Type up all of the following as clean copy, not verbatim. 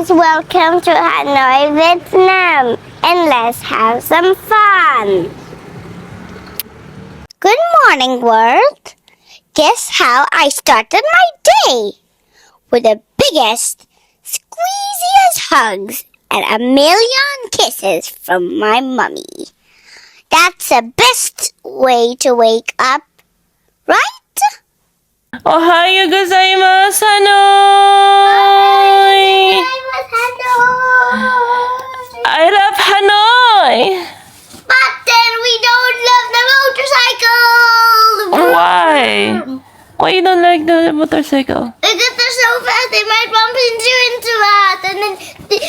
Welcome to Hanoi, Vietnam, and let's have some fun. Good morning, world. Guess how I started my day? With the biggest, squeeziest hugs and a million kisses from my mommy. That's the best way to wake up, right? Ohayo gozaimasu, Hanoi! I love Hanoi! But then we don't love the motorcycle! Why? Why you don't like the motorcycle? Because they're so fast, they might bump into us, and then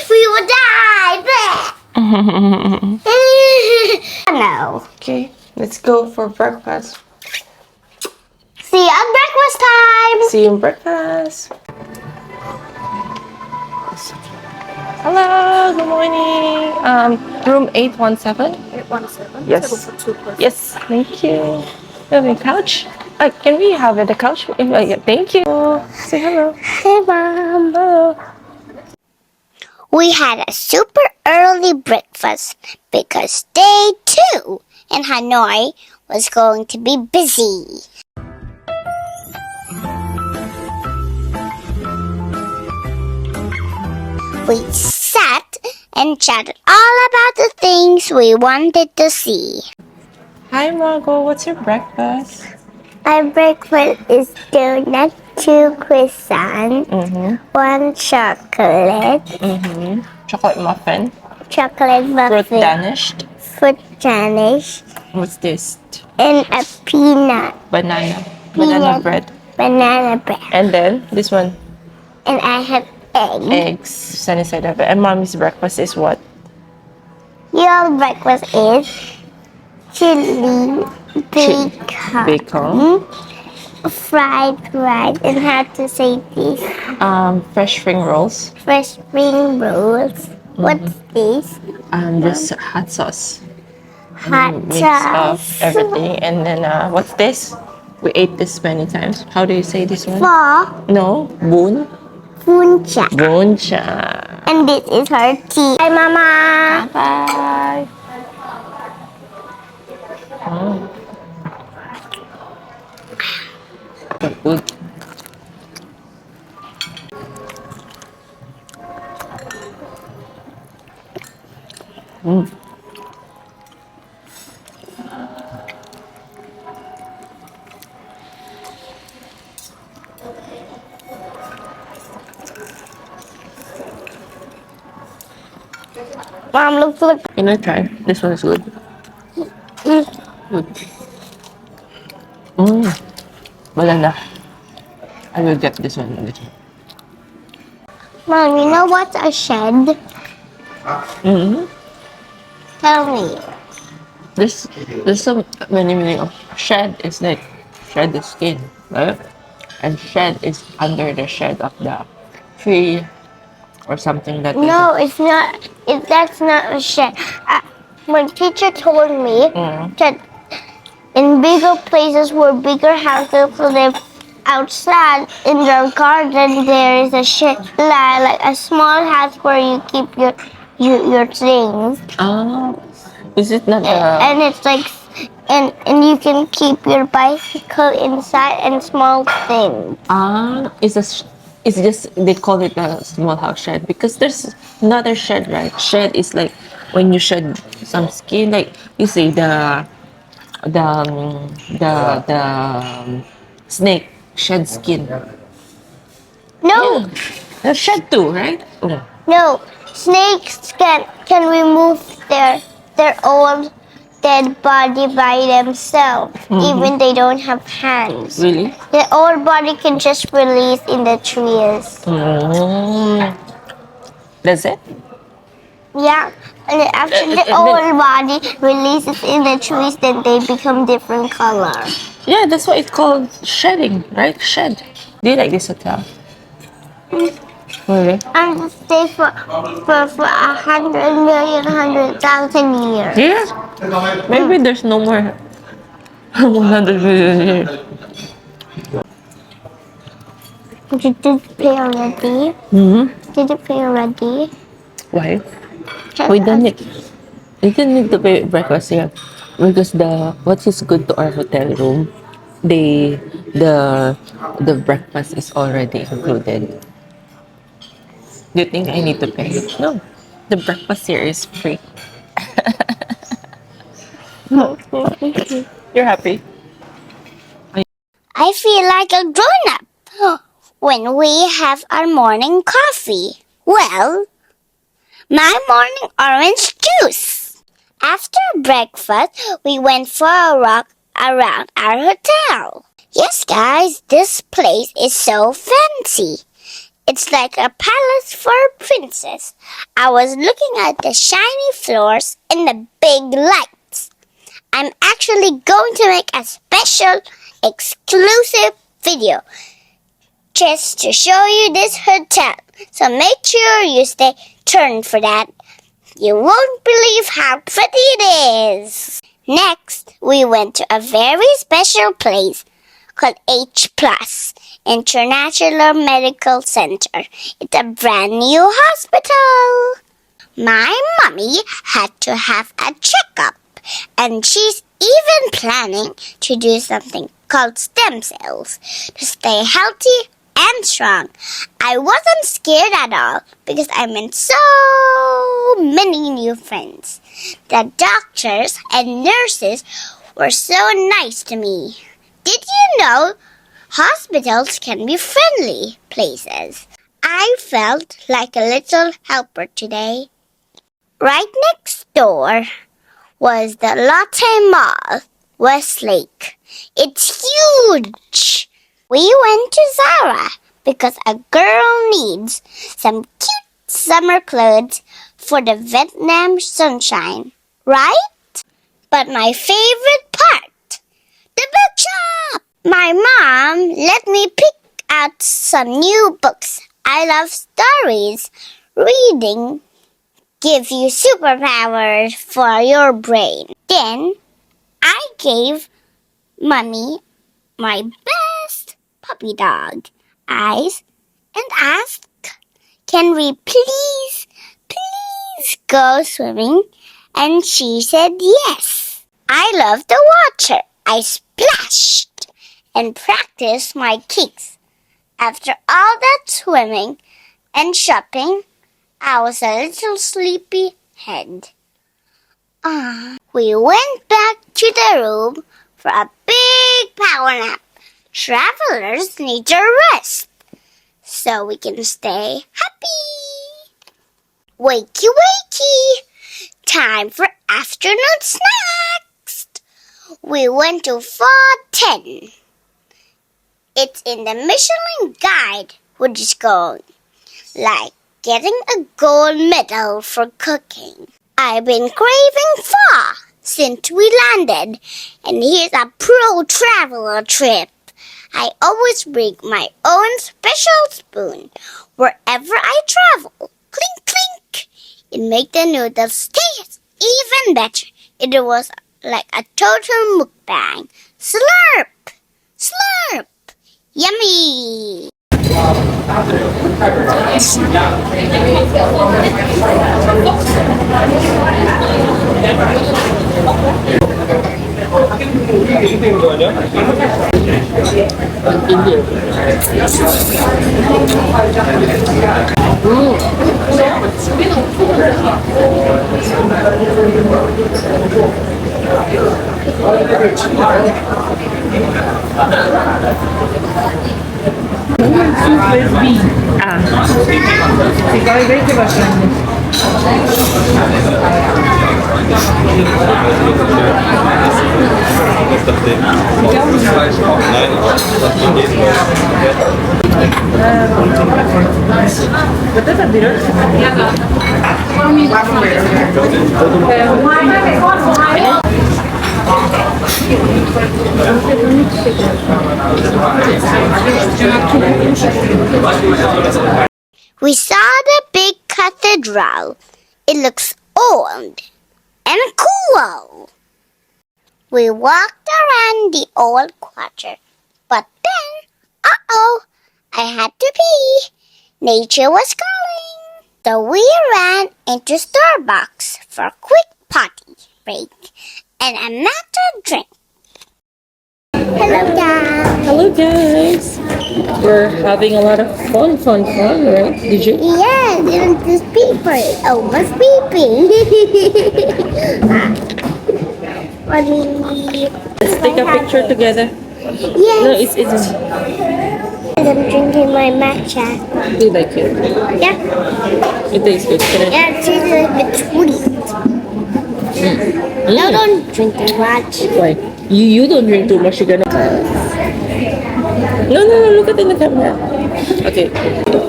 we will die! No. Okay, let's go for breakfast. See you at breakfast time! See you in breakfast. Hello, good morning. Room 817. 817. Yes. Table for 2 persons. Yes, thank you. We have a couch. Can we have the couch? Yeah, thank you. Say hello. Hey, Mom. Hello. We had a super early breakfast because day 2 in Hanoi was going to be busy. We sat and chatted all about the things we wanted to see. Hi, Margot. What's your breakfast? My breakfast is donut, 2 croissants, 1 chocolate, Chocolate muffin. chocolate muffin, Fruit Danish. fruit Danish, What's this? and a peanut Banana. Peanut. Banana bread. banana bread. And then this one. And I have egg. Eggs. Sunny side up. And mommy's breakfast is what? Your breakfast is chili, bacon, Bacon. fried rice, and how to say this? Fresh spring rolls. Fresh spring rolls. What's this? This hot sauce. Hot Mix sauce. of everything. And then what's this? We ate this many times. How do you say this one? For No, bun. puncha. Buncha. And this is her tea. Hi, Mama. Bye. Good. Mom, look. Can I try? This one is good. Good. Banana. I will get this one. Mom, you know what's a shed? Tell me. There's so many meaning of shed is like shed the skin, right? And shed is under the shed of the tree or something that No, it's not. That's not a shed. My teacher told me that in bigger places where bigger houses live outside in the garden, there is a shed, like a small house where you keep your things. Is it not And it's like, and you can keep your bicycle inside and small things. it's just they call it a small house shed because there's another shed, right? Shed is like when you shed some skin, like you see the snake shed skin. No, They're shed too, right? Oh. no. Snakes can remove their own dead body by themselves, even they don't have hands. Really? Their old body can just release in the trees. That's it? Yeah, and after the and old body releases in the trees, then they become different color. Yeah, that's why it's called shedding, right? Shed. Do you like this hotel? Really? And to stay for 100,000,000 years. Yeah. Maybe there's no more 100 million years. Did you play already? Did you play already? Why? We didn't need to pay breakfast here because what is good to our hotel room, the breakfast is already included. Do you think I need to pay? No, the breakfast here is free. You're happy? I feel like a grown-up when we have our morning coffee. Well, my morning orange juice. After breakfast, we went for a walk around our hotel. Yes, guys, this place is so fancy. It's like a palace for a princess. I was looking at the shiny floors and the big lights. I'm actually going to make a special exclusive video just to show you this hotel. So make sure you stay tuned for that. You won't believe how pretty it is. Next, we went to a very special place called H Plus International Medical Center. It's a brand new hospital. My mommy had to have a checkup, and she's even planning to do something called stem cells to stay healthy and strong. I wasn't scared at all because I met so many new friends. The doctors and nurses were so nice to me. Did you know hospitals can be friendly places? I felt like a little helper today. Right next door was the Lotte Mall West Lake. It's huge. We went to Zara because a girl needs some cute summer clothes for the Vietnam sunshine, right? But my favorite part, the bookshop. My mom let me pick out some new books. I love stories. Reading gives you superpowers for your brain. Then I gave Mommy my best puppy dog eyes and asked, "Can we please go swimming?" And she said yes. I love the water. I splashed and practiced my kicks. After all that swimming and shopping, I was a little sleepy head. We went back to the room for a big power nap. Travelers need to rest so we can stay happy. Wakey, wakey! Time for afternoon snacks. We went to Pho 10. It's in the Michelin guide, which is gold, like getting a gold medal for cooking. I've been craving pho since we landed, and here's a pro traveler trip. I always bring my own special spoon wherever I travel. Clink, clink. It makes the noodles taste even better. It was like a total mukbang. Slurp! Slurp! Yummy! We saw the big cathedral. It looks old and cool. We walked around the old quarter, but then, I had to pee. Nature was calling. So we ran into Starbucks for a quick potty break and another drink. Hello, guys. Hello guys! We're having a lot of fun, right? Did you? Yes, and this paper is almost beeping. Let's take a picture together. Yes. No, it's I'm drinking my matcha. do you like it? Yeah. It tastes good. Can I? Yeah, it tastes like a sweet. No, don't drink too much. Why? You don't drink too much, you're gonna... No, look at it in the camera. Okay.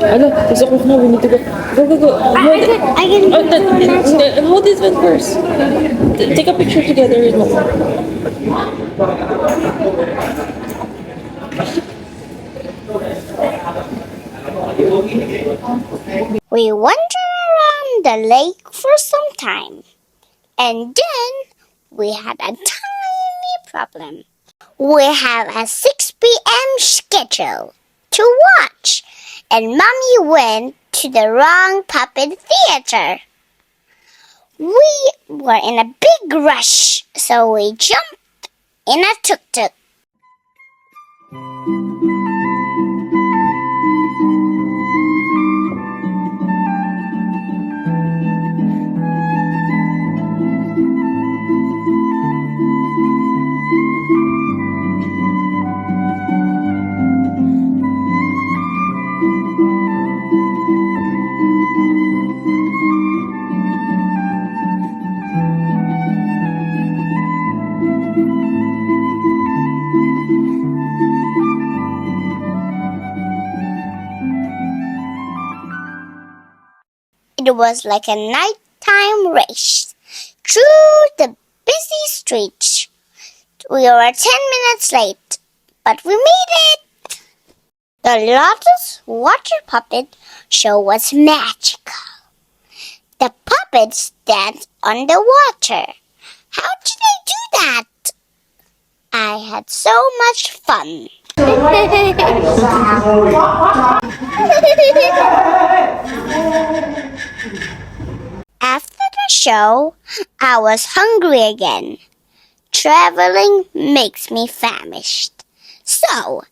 Ano, gusto ko na, we need to go. Go. I can Oh, drink my matcha. hold this one first. Take a picture together with me. We wandered around the lake for some time. And then we had a tiny problem. We have a 6 p.m. schedule to watch, and Mommy went to the wrong puppet theater. We were in a big rush, so we jumped in a tuk-tuk. It was like a nighttime race through the busy streets. We were 10 minutes late, but we made it. The Lotte's water puppet show was magical. The puppets danced on the water. How did they do that? I had so much fun. After the show, I was hungry again. Traveling makes me famished. So,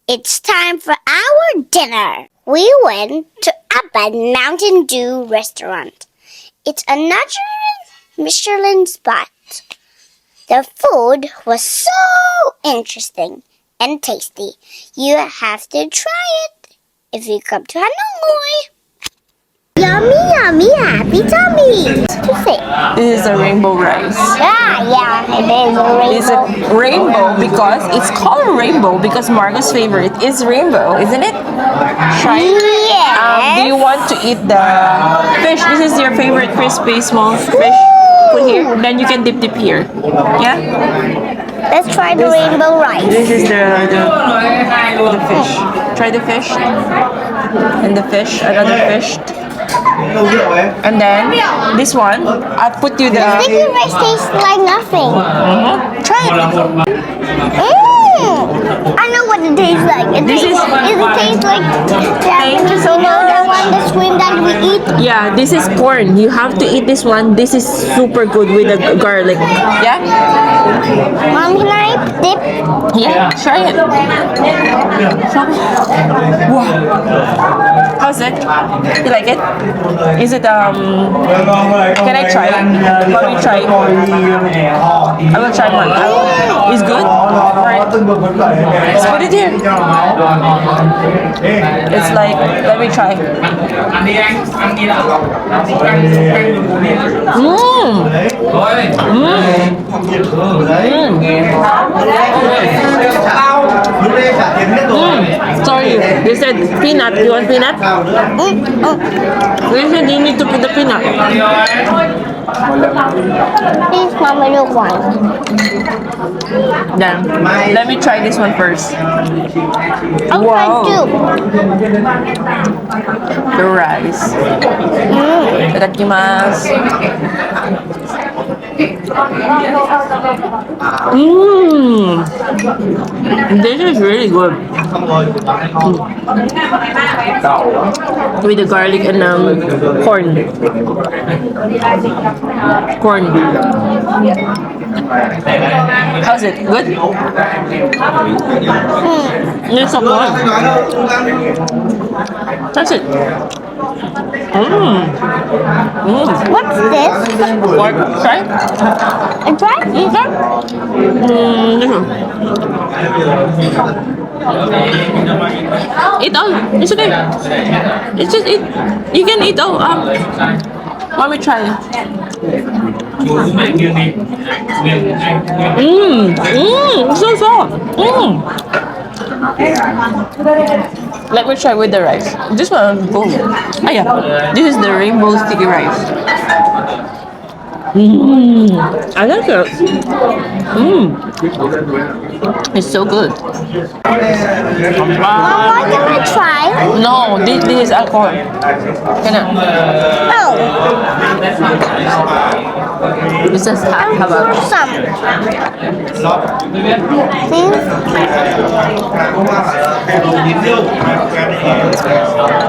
it's time for our dinner. We went to a bad Mountain Dew restaurant. It's another Michelin spot. The food was so interesting and tasty. You have to try it if you come to Hanoi. Yummy, happy tummy. This is a rainbow rice. Yeah, it is a rainbow. It's a rainbow because it's called rainbow because Margo's favorite is rainbow, isn't it? Try it. Yes. Do you want to eat the fish? This is your favorite crispy small fish. Put here. Then you can dip here. Yeah? Let's try the rainbow rice. This is the fish. Try the fish. And the fish. Another fish. And then this one, I put you the. The sticky rice tastes like nothing. Try it. I know what it tastes like. It tastes like Japanese, the one, the shrimp that we eat. Yeah, this is corn. You have to eat this one. This is super good with the garlic. Yeah? Mom, can I dip? Yeah, try it. Wow. How How's it? You like it? Is it can I try? Let me try. I will try one. It's good? Right. Let's put it here. It's like, let me try. Sorry, they said peanut. You want peanut? They said you need to put the peanut. Please, Mama, don't want. Then, let me try this one first. I'll try too. The rice. Itadakimasu. This is really good. With the garlic and corn. How's it? Good? It's so good. That's it. What's this? Pork. Try? Try? This one. Eat all. It's okay. It's just eat. You can eat all. Let me try it. So soft. Let me try with the rice. This one, boom. Ah yeah, this is the rainbow sticky rice. I like it. It's so good. Mama, can I try? No, this is alcohol. Cannot. Oh, This is how about some.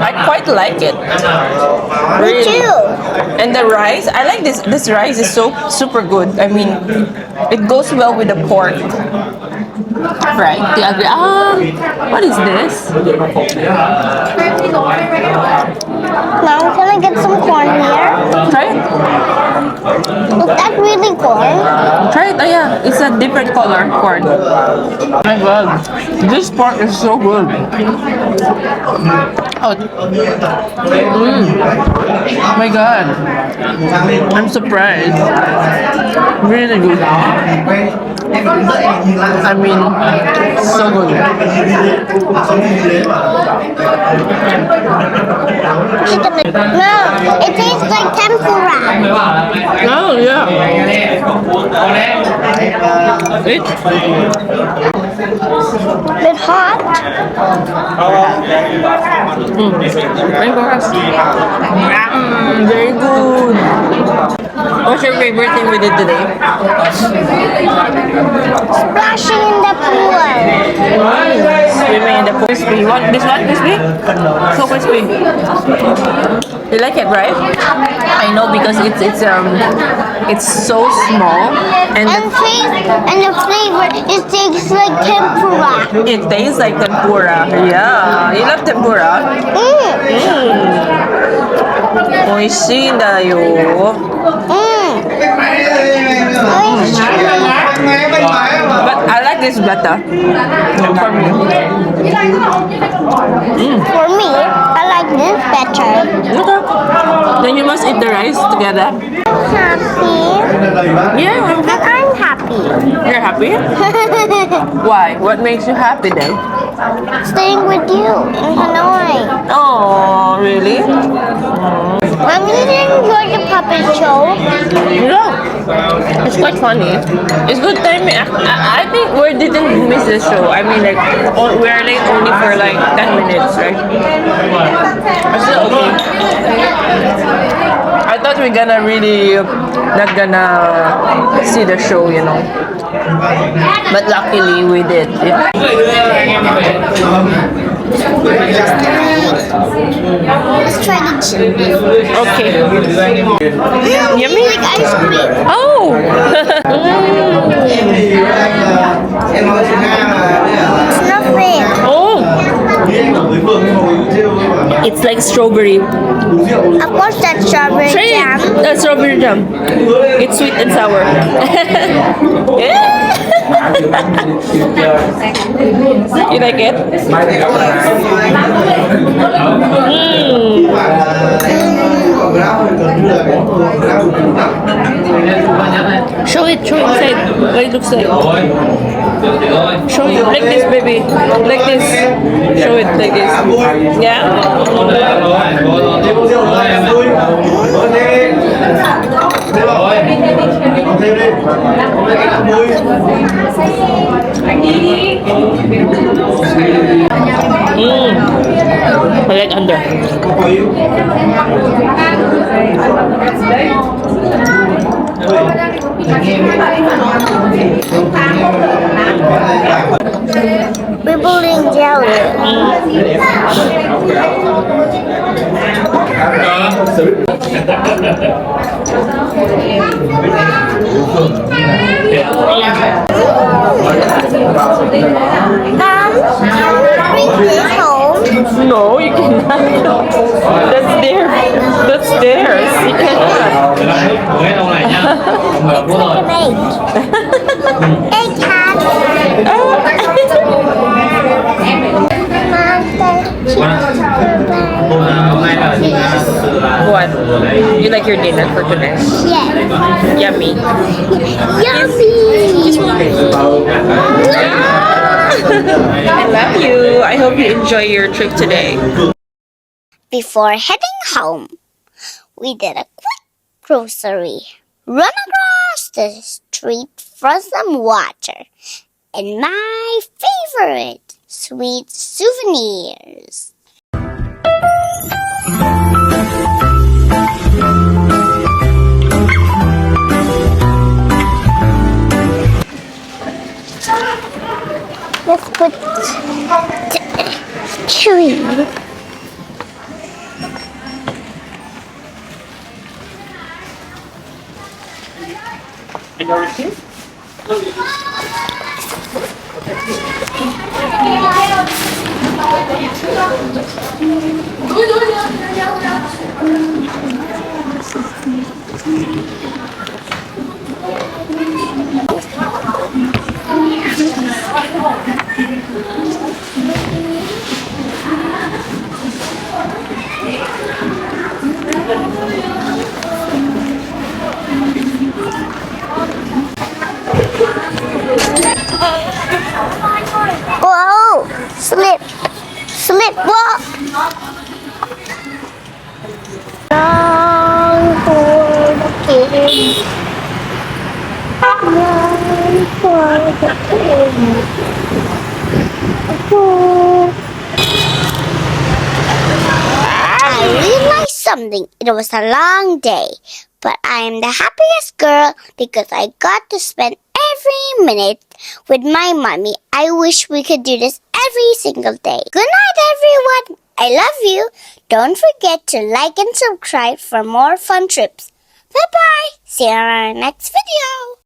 I quite like it. Me too. And the rice, I like this. This rice is so super good. I mean, it goes well with the pork. Right? Do you agree? What is this? Now, can I get some corn here? Try it. Is that really corn? Try it. Oh yeah, it's a different color corn. My God, this pork is so good. Oh, my God, I'm surprised. Really good. I mean, so good. No, it tastes like tempura. Oh yeah. It's Bit hot. Very good. What's your favorite thing we did today? Splashing in the pool. Swimming in the pool. Crispy. You want this one crispy? So crispy. You like it, right? I know because it's so small and And the flavor, it tastes like tempura. it tastes like tempura. Yeah, you love tempura. Oishii da yo. But I like this better. For me. For me, I like this better. Okay. Then you must eat the rice together. Happy. Yeah. And I'm happy. You're happy? Why? What makes you happy then? Staying with you in Hanoi. Oh, really? Mom, you didn't enjoy the puppet show? Yeah. It's quite funny. It's good timing. I think we didn't miss the show. I mean, like, we're late only for like 10 minutes, right? It's still okay. I thought we're gonna really not gonna see the show, you know. But luckily we did. Yeah. Let's try the chili. Okay. Yummy. Like ice cream. Oh! It's nothing. Oh! It's like strawberry. Of course, that's strawberry Try jam. it. That's strawberry jam. It's sweet and sour. You like it? Show it inside. What it looks like. Show it like this, baby. Like this. Show it like this. Yeah. I like under. Bubbling jelly. Bring this home. No, you cannot. That's there. That's theirs. You cannot. Egg hat. What? You like your dinner for tonight? Yes. Yummy. I love you. I hope you enjoy your trip today. Before heading home, we did a quick grocery run across the street for some water and my favorite sweet souvenirs. Let's put tree. Whoa! Slip! Walk! Long for the kids. Long for the kids. I realized something. It was a long day, but I am the happiest girl because I got to spend every minute with my mommy. I wish we could do this every single day. Good night, everyone. I love you. Don't forget to like and subscribe for more fun trips. Bye-bye. See you in our next video.